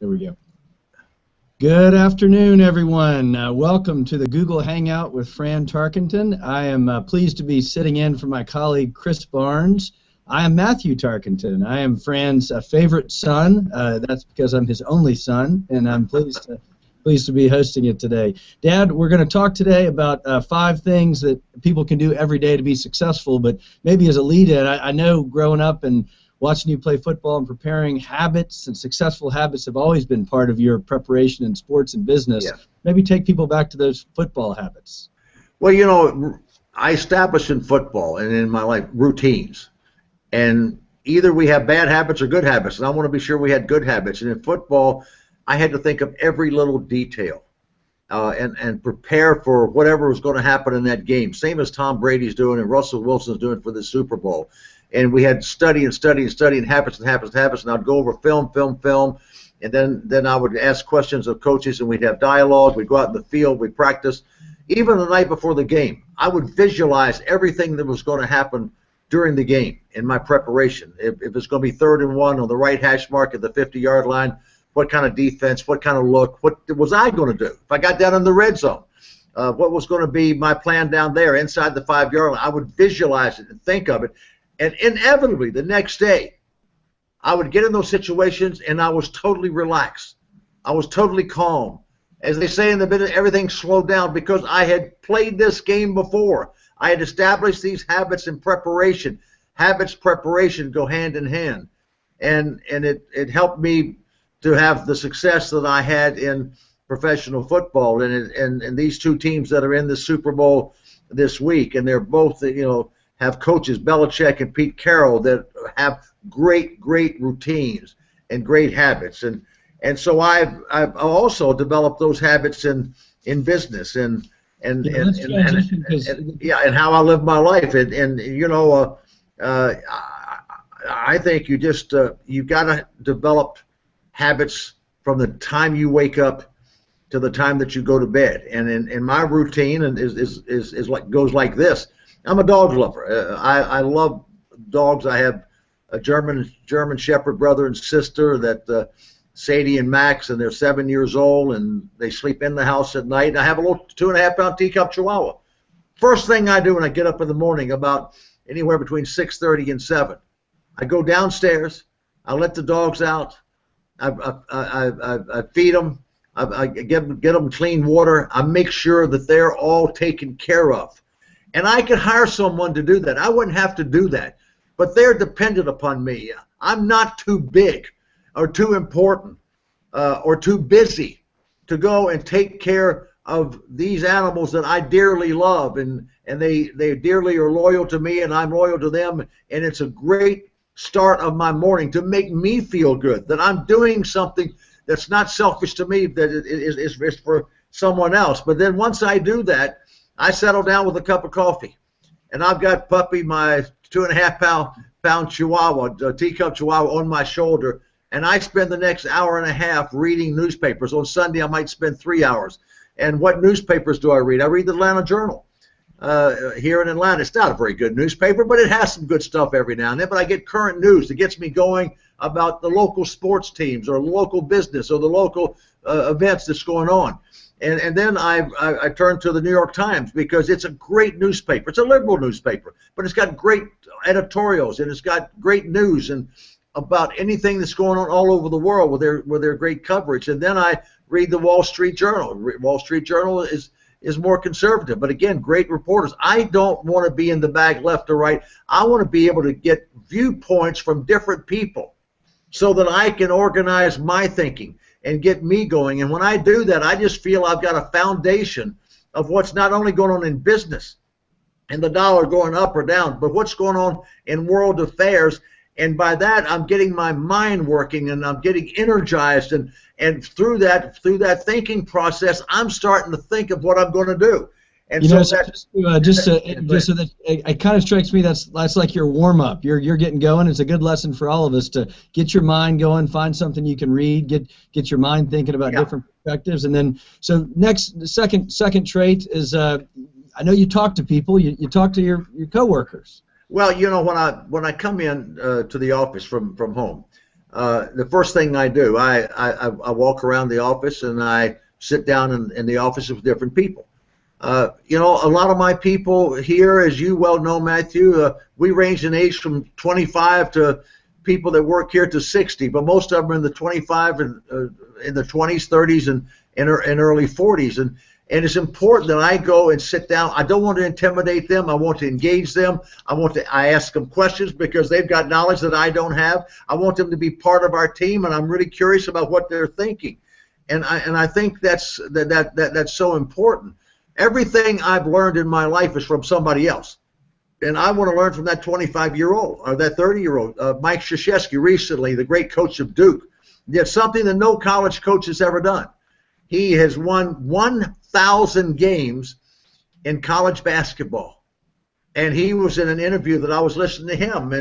There we go. Good afternoon, everyone. Welcome to the Google Hangout with Fran Tarkenton. I am pleased to be sitting in for my colleague Chris Barnes. I am Matthew Tarkenton. I am Fran's favorite son. That's because I'm his only son, and I'm pleased to be hosting it today. Dad, we're going to talk today about 5 things that people can do every day to be successful, but maybe as a lead-in, I know growing up and watching you play football and preparing habits and successful habits have always been part of your preparation in sports and business. Yeah. Maybe take people back to those football habits. Well, you know, I established in football and in my life routines. And either we have bad habits or good habits, and I want to be sure we had good habits. And in football, I had to think of every little detail and prepare for whatever was going to happen in that game, same as Tom Brady's doing and Russell Wilson's doing for the Super Bowl. And we had study and habits, and I'd go over film, and then I would ask questions of coaches, and we'd have dialogue. We'd go out in the field, we'd practice. Even the night before the game, I would visualize everything that was going to happen during the game in my preparation. If it's going to be 3rd and 1 on the right hash mark at the 50-yard line, what kind of defense, what kind of look, what was I going to do? If I got down in the red zone, what was going to be my plan down there inside the 5-yard line? I would visualize it and think of it. And inevitably, the next day, I would get in those situations, and I was totally relaxed. I was totally calm. As they say in the business, everything slowed down because I had played this game before. I had established these habits in preparation. Habits, preparation go hand in hand. And it helped me to have the success that I had in professional football. And these 2 teams that are in the Super Bowl this week, and they're both, you know, have coaches, Belichick and Pete Carroll, that have great routines and great habits. And so I've also developed those habits in business and how I live my life. And you know, I think you just you got to develop habits from the time you wake up to the time that you go to bed. And in my routine is like goes like this. I'm a dog lover. I love dogs. I have a German Shepherd brother and sister that Sadie and Max, and they're 7 years old, and they sleep in the house at night. And I have a little 2.5-pound teacup Chihuahua. First thing I do when I get up in the morning, about anywhere between 6:30 and 7, I go downstairs. I let the dogs out. I feed them. I get them clean water. I make sure that they're all taken care of. And I could hire someone to do that. I wouldn't have to do that. But they're dependent upon me. I'm not too big or too important or too busy to go and take care of these animals that I dearly love. And they dearly are loyal to me, and I'm loyal to them. And it's a great start of my morning to make me feel good, that I'm doing something that's not selfish to me, that it is for someone else. But then once I do that, I settle down with a cup of coffee, and I've got Puppy, my 2.5-pound Chihuahua, teacup Chihuahua, on my shoulder, and I spend the next hour and a half reading newspapers. On Sunday, I might spend 3 hours. And what newspapers do I read? I read the Atlanta Journal here in Atlanta. It's not a very good newspaper, but it has some good stuff every now and then. But I get current news that gets me going about the local sports teams or local business or the local events that's going on. And then I turn to the New York Times because it's a great newspaper. It's a liberal newspaper, but it's got great editorials, and it's got great news and about anything that's going on all over the world with their great coverage. And then I read the Wall Street Journal. Wall Street Journal is more conservative, but again, great reporters. I don't want to be in the bag left or right. I want to be able to get viewpoints from different people so that I can organize my thinking and get me going. And when I do that, I just feel I've got a foundation of what's not only going on in business and the dollar going up or down, but what's going on in world affairs. And by that, I'm getting my mind working, and I'm getting energized. And through that thinking process, I'm starting to think of what I'm going to do. And so just so that it kind of strikes me that's like your warm up. You're getting going. It's a good lesson for all of us to get your mind going, find something you can read, get your mind thinking about different perspectives, and then so the second trait is I know you talk to people. You talk to your coworkers. Well, you know, when I come in to the office from home, the first thing I do, I walk around the office and I sit down in the office with different people. You know, a lot of my people here, as you well know, Matthew, we range in age from 25 to people that work here to 60, but most of them are in the 25 and in the 20s, 30s, and early 40s. And it's important that I go and sit down. I don't want to intimidate them. I want to engage them. I ask them questions because they've got knowledge that I don't have. I want them to be part of our team, and I'm really curious about what they're thinking. And I think that's so important. Everything I've learned in my life is from somebody else. And I want to learn from that 25-year-old or that 30-year-old. Mike Krzyzewski recently, the great coach of Duke, did something that no college coach has ever done. He has won 1,000 games in college basketball. And he was in an interview that I was listening to him.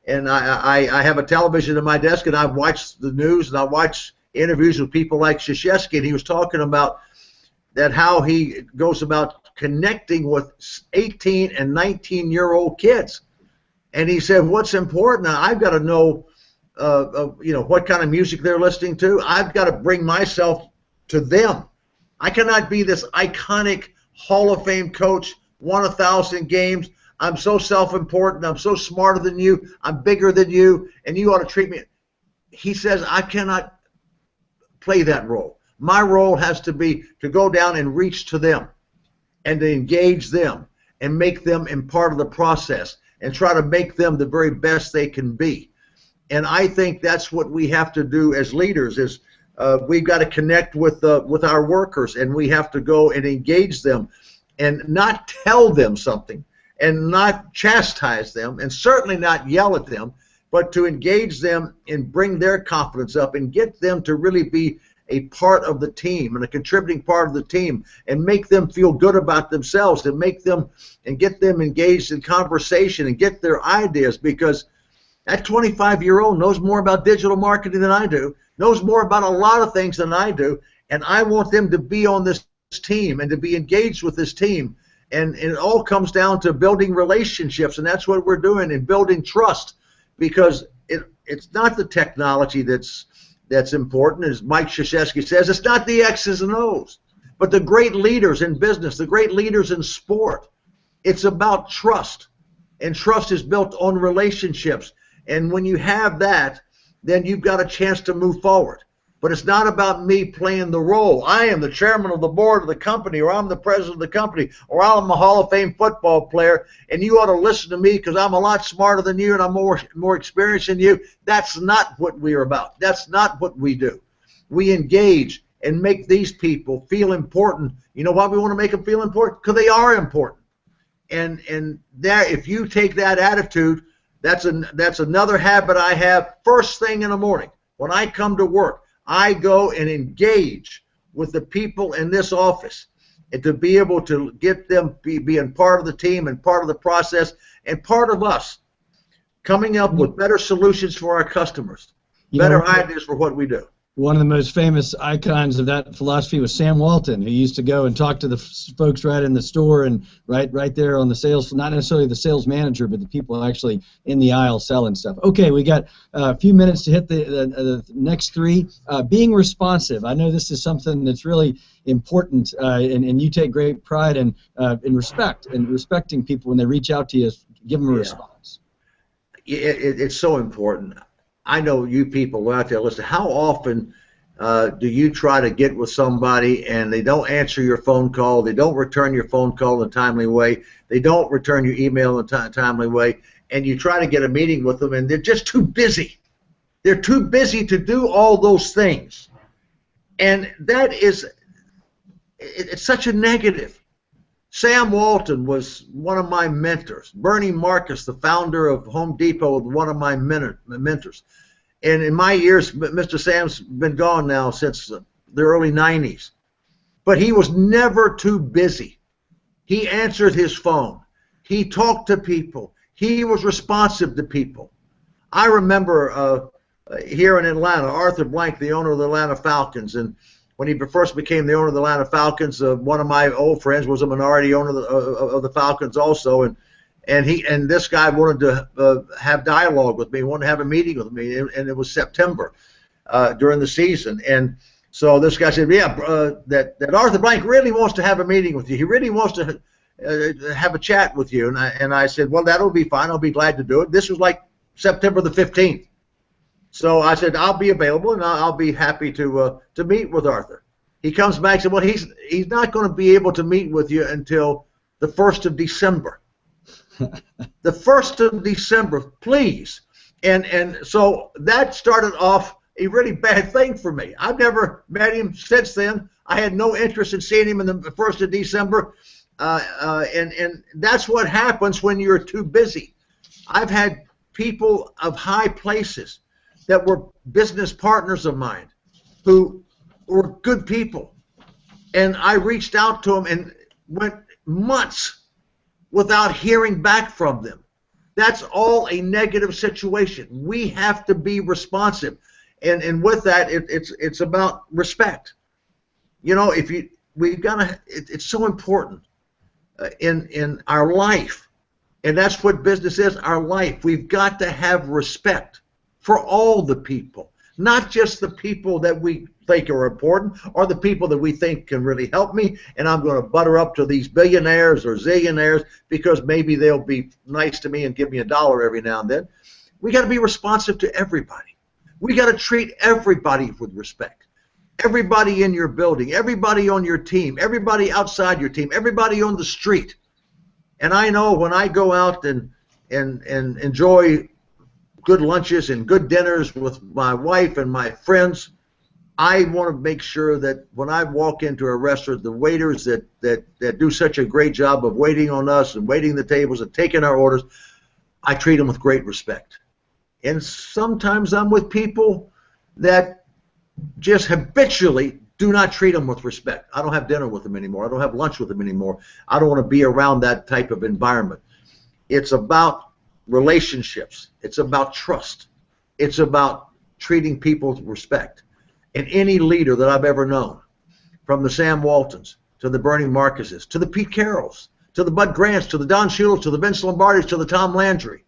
And I have a television at my desk, and I've watched the news, and I watch interviews with people like Krzyzewski, and he was talking about that how he goes about connecting with 18 and 19-year-old kids. And he said, what's important, now I've got to know you know, what kind of music they're listening to. I've got to bring myself to them. I cannot be this iconic Hall of Fame coach, won 1,000 games. I'm so self-important. I'm so smarter than you. I'm bigger than you, and you ought to treat me. He says, I cannot play that role. My role has to be to go down and reach to them and to engage them and make them in part of the process and try to make them the very best they can be. And I think that's what we have to do as leaders is we've got to connect with our workers, and we have to go and engage them and not tell them something and not chastise them and certainly not yell at them, but to engage them and bring their confidence up and get them to really be a part of the team and a contributing part of the team and make them feel good about themselves and make them and get them engaged in conversation and get their ideas, because that 25-year-old knows more about digital marketing than I do, knows more about a lot of things than I do, and I want them to be on this team and to be engaged with this team. And it all comes down to building relationships, and that's what we're doing, and building trust, because it's not the technology that's important. As Mike Krzyzewski says, it's not the X's and O's, but the great leaders in business, the great leaders in sport. It's about trust, and trust is built on relationships. And when you have that, then you've got a chance to move forward. But it's not about me playing the role. I am the chairman of the board of the company, or I'm the president of the company, or I'm a Hall of Fame football player, and you ought to listen to me because I'm a lot smarter than you and I'm more experienced than you. That's not what we're about. That's not what we do. We engage and make these people feel important. You know why we want to make them feel important? Because they are important. And there, if you take that attitude, that's another habit I have. First thing in the morning when I come to work, I go and engage with the people in this office, and to be able to get them being part of the team and part of the process and part of us coming up with better solutions for our customers, better ideas for what we do. One of the most famous icons of that philosophy was Sam Walton, who used to go and talk to the folks right in the store and right there on the sales, not necessarily the sales manager, but the people actually in the aisle selling stuff. Okay, we got a few minutes to hit the next three. Being responsive. I know this is something that's really important, and you take great pride in respect and respecting people when they reach out to you. Give them a response. It's so important. I know you people out there listen. How often do you try to get with somebody and they don't answer your phone call, they don't return your phone call in a timely way, they don't return your email in a timely way, and you try to get a meeting with them and they're just too busy. They're too busy to do all those things. And that is, it's such a negative. Sam Walton was one of my mentors. Bernie Marcus, the founder of Home Depot, was one of my mentors. And in my years, Mr. Sam's been gone now since the early 90s. But he was never too busy. He answered his phone. He talked to people. He was responsive to people. I remember here in Atlanta, Arthur Blank, the owner of the Atlanta Falcons, and when he first became the owner of the Atlanta Falcons, one of my old friends was a minority owner of the Falcons also, and and this guy wanted to have dialogue with me, wanted to have a meeting with me, and it was September during the season. And so this guy said, yeah, that Arthur Blank really wants to have a meeting with you. He really wants to have a chat with you. And I said, well, that'll be fine. I'll be glad to do it. This was like September the 15th. So I said, I'll be available, and I'll be happy to meet with Arthur. He comes back and said, well, he's not going to be able to meet with you until the 1st of December. The 1st of December, please. And so that started off a really bad thing for me. I've never met him since then. I had no interest in seeing him in the 1st of December. And that's what happens when you're too busy. I've had people of high places that were business partners of mine who were good people. And I reached out to them and went months without hearing back from them. That's all a negative situation. We have to be responsive. And with that, it's about respect. You know, it's so important in our life. And that's what business is, our life. We've got to have respect for all the people, not just the people that we think are important or the people that we think can really help me, and I'm going to butter up to these billionaires or zillionaires because maybe they'll be nice to me and give me $1 every now and then. We got to be responsive to everybody. We got to treat everybody with respect. Everybody in your building, everybody on your team, everybody outside your team, everybody on the street. And I know when I go out and enjoy good lunches and good dinners with my wife and my friends, I want to make sure that when I walk into a restaurant, the waiters that do such a great job of waiting on us and waiting the tables and taking our orders, I treat them with great respect. And sometimes I'm with people that just habitually do not treat them with respect. I don't have dinner with them anymore. I don't have lunch with them anymore. I don't want to be around that type of environment. It's about relationships. It's about trust. It's about treating people with respect. And any leader that I've ever known, from the Sam Waltons to the Bernie Marcuses to the Pete Carrolls to the Bud Grants to the Don Shules to the Vince Lombardis to the Tom Landry,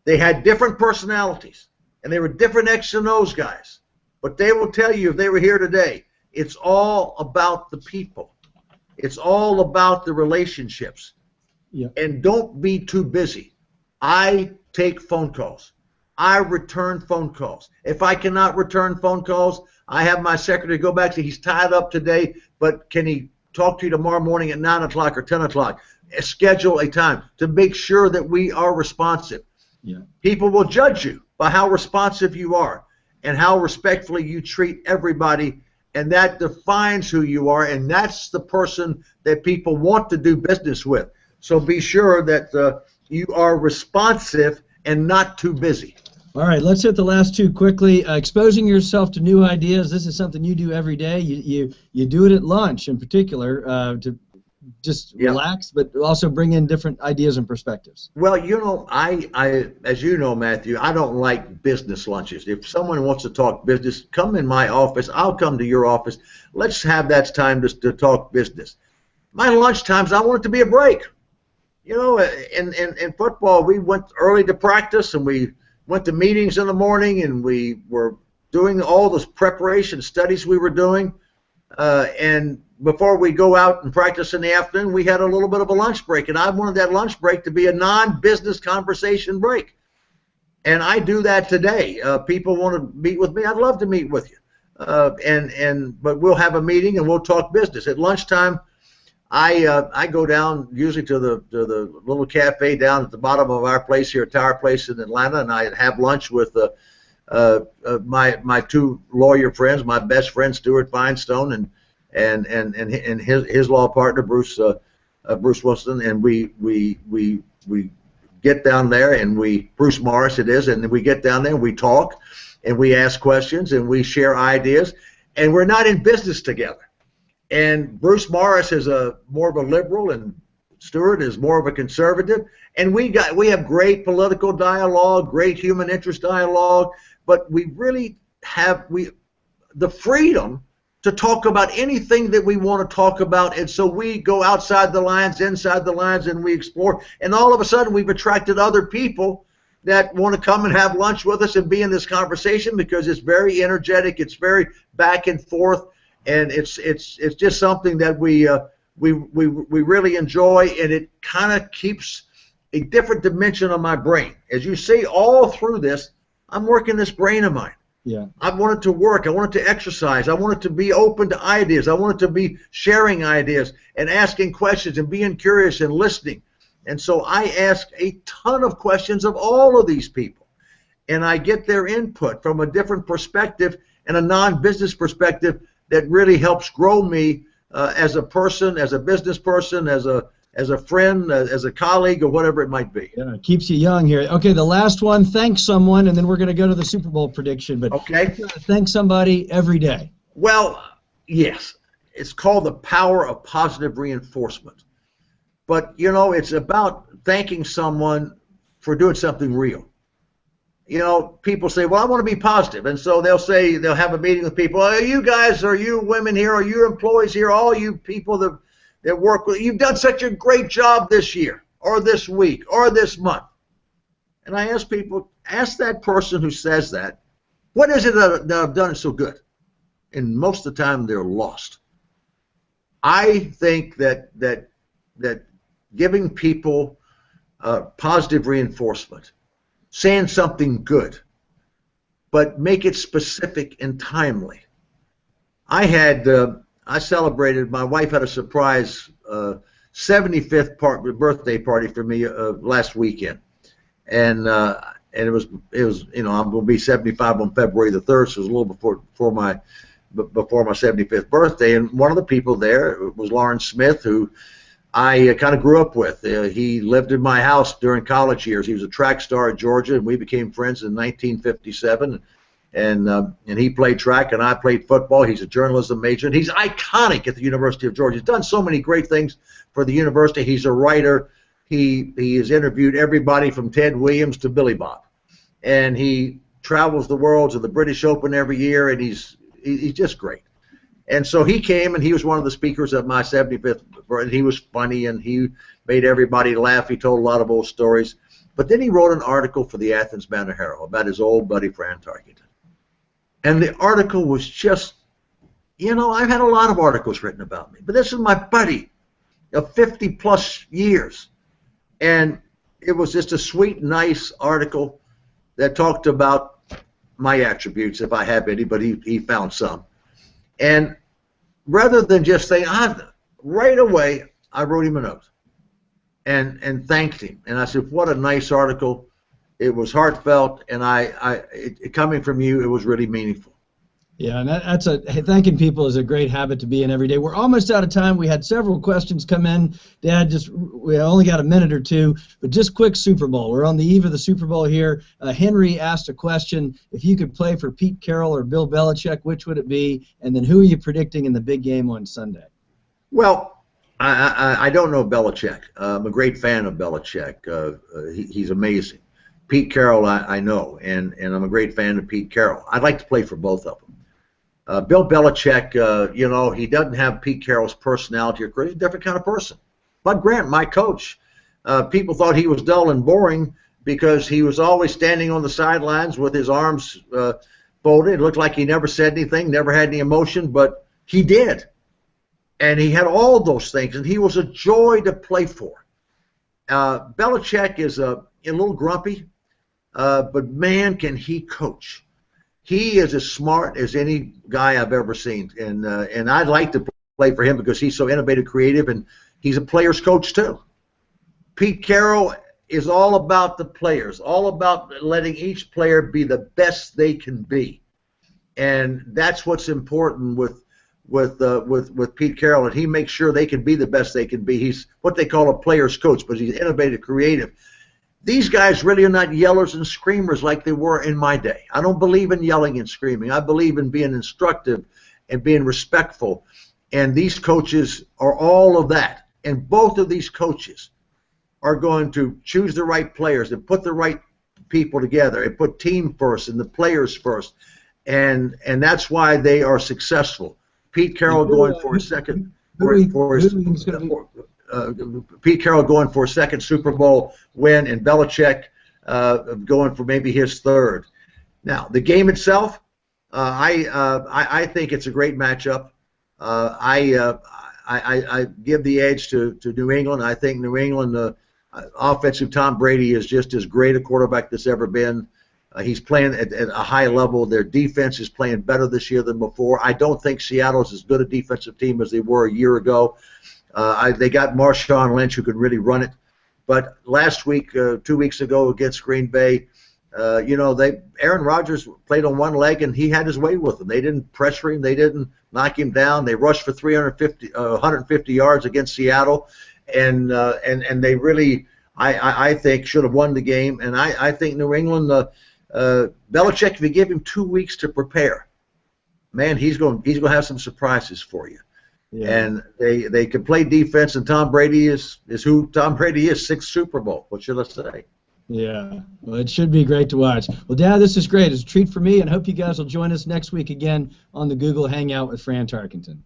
they had different personalities and they were different X and O's guys. But they will tell you if they were here today, it's all about the people. It's all about the relationships. Yeah. And don't be too busy. I take phone calls. I return phone calls. If I cannot return phone calls, I have my secretary go back and say, he's tied up today, but can he talk to you tomorrow morning at 9 o'clock or 10 o'clock? Schedule a time to make sure that we are responsive. Yeah. People will judge you by how responsive you are and how respectfully you treat everybody, and that defines who you are, and that's the person that people want to do business with. So be sure that you are responsive and not too busy. All right, let's hit the last two quickly. Exposing yourself to new ideas. This is something you do every day. You do it at lunch in particular to just relax, but also bring in different ideas and perspectives. Well, you know, I as you know, Matthew, I don't like business lunches. If someone wants to talk business, come in my office. I'll come to your office. Let's have that time to talk business. My lunch times, I want it to be a break. You know, in football, we went early to practice, and we went to meetings in the morning, and we were doing all the preparation studies we were doing. And before we go out and practice in the afternoon, we had a little bit of a lunch break, and I wanted that lunch break to be a non-business conversation break. And I do that today. People want to meet with me. I'd love to meet with you. But we'll have a meeting and we'll talk business. At lunchtime, I go down usually to the little cafe down at the bottom of our place here at Tower Place in Atlanta, and I have lunch with my two lawyer friends, my best friend Stuart Feinstone and his law partner Bruce Wilson, and we get down there and Bruce Morris it is, and we get down there and we talk and we ask questions and we share ideas, and we're not in business together. And Bruce Morris is more of a liberal, and Stuart is more of a conservative, and we have great political dialogue, great human interest dialogue, but we really have the freedom to talk about anything that we want to talk about. And so we go outside the lines, inside the lines, and we explore. And all of a sudden, we've attracted other people that want to come and have lunch with us and be in this conversation, because it's very energetic, it's very back and forth, and it's just something that we really enjoy, and it kind of keeps a different dimension on my brain. As you see, all through this, I'm working this brain of mine. Yeah. I want it to work. I want it to exercise. I want it to be open to ideas. I want it to be sharing ideas and asking questions and being curious and listening. And so I ask a ton of questions of all of these people, and I get their input from a different perspective and a non-business perspective that really helps grow me as a person, as a business person, as a friend, as a colleague, or whatever it might be. Yeah, it keeps you young here. Okay, the last one, thank someone, and then we're going to go to the Super Bowl prediction. But okay, thank somebody every day. Well, yes, it's called the power of positive reinforcement. But, you know, it's about thanking someone for doing something real. You know, people say, well, I want to be positive. And so they'll have a meeting with people. Oh, you guys, are you women here, are you employees here, all you people that work with, you've done such a great job this year, or this week, or this month. And I ask people, ask that person who says that, what is it that I've done so good? And most of the time they're lost. I think that giving people positive reinforcement, saying something good, but make it specific and timely. I celebrated, my wife had a surprise 75th birthday party for me last weekend, and it was you know, I'm going to be 75 on February the 3rd, so it was a little before my 75th birthday, and one of the people there was Lawrence Smith, who I kind of grew up with. He lived in my house during college years. He was a track star at Georgia, and we became friends in 1957. And he played track, and I played football. He's a journalism major, and he's iconic at the University of Georgia. He's done so many great things for the university. He's a writer. He has interviewed everybody from Ted Williams to Billy Bob, and he travels the world to the British Open every year, and he's just great. And so he came, and he was one of the speakers at my 75th, and he was funny, and he made everybody laugh. He told a lot of old stories. But then he wrote an article for the Athens Banner-Herald about his old buddy Fran Tarkenton. And the article was just, you know, I've had a lot of articles written about me, but this is my buddy of 50-plus years. And it was just a sweet, nice article that talked about my attributes, if I have any, but he found some. And rather than just saying, right away, I wrote him a note and thanked him. And I said, what a nice article. It was heartfelt, and coming from you, it was really meaningful. Yeah, and thanking people is a great habit to be in every day. We're almost out of time. We had several questions come in. Dad, we only got a minute or two, but just quick Super Bowl. We're on the eve of the Super Bowl here. Henry asked a question: if you could play for Pete Carroll or Bill Belichick, which would it be? And then who are you predicting in the big game on Sunday? Well, I don't know Belichick. I'm a great fan of Belichick. He's amazing. Pete Carroll, I know, and I'm a great fan of Pete Carroll. I'd like to play for both of them. Bill Belichick, you know, he doesn't have Pete Carroll's personality or charisma. He's a different kind of person. Bud Grant, my coach, people thought he was dull and boring because he was always standing on the sidelines with his arms folded. It looked like he never said anything, never had any emotion, but he did. And he had all those things, and he was a joy to play for. Belichick is a little grumpy. But man, can he coach. He is as smart as any guy I've ever seen, and I'd like to play for him because he's so innovative, creative, and he's a player's coach too. Pete Carroll is all about the players, all about letting each player be the best they can be, and that's what's important with Pete Carroll, and he makes sure they can be the best they can be. He's what they call a player's coach, but he's innovative, creative. These guys really are not yellers and screamers like they were in my day. I don't believe in yelling and screaming. I believe in being instructive and being respectful. And these coaches are all of that. And both of these coaches are going to choose the right players and put the right people together and put team first and the players first. And that's why they are successful. Pete Carroll going for his second. Pete Carroll going for a second Super Bowl win, and Belichick going for maybe his third. Now, the game itself, I think it's a great matchup. I give the edge to New England. I think New England, offensive Tom Brady is just as great a quarterback that's ever been. He's playing at a high level. Their defense is playing better this year than before. I don't think Seattle's as good a defensive team as they were a year ago. They got Marshawn Lynch who could really run it. But last week, 2 weeks ago against Green Bay, Aaron Rodgers played on one leg and he had his way with them. They didn't pressure him. They didn't knock him down. They rushed for 150 yards against Seattle, and they really, I think, should have won the game. And I think New England, Belichick, if you give him 2 weeks to prepare, man, he's going to have some surprises for you. Yeah. And they can play defense, and Tom Brady is who Tom Brady is, 6th Super Bowl. What should I say? Yeah, well, it should be great to watch. Well, Dad, this is great. It's a treat for me, and I hope you guys will join us next week again on the Google Hangout with Fran Tarkenton.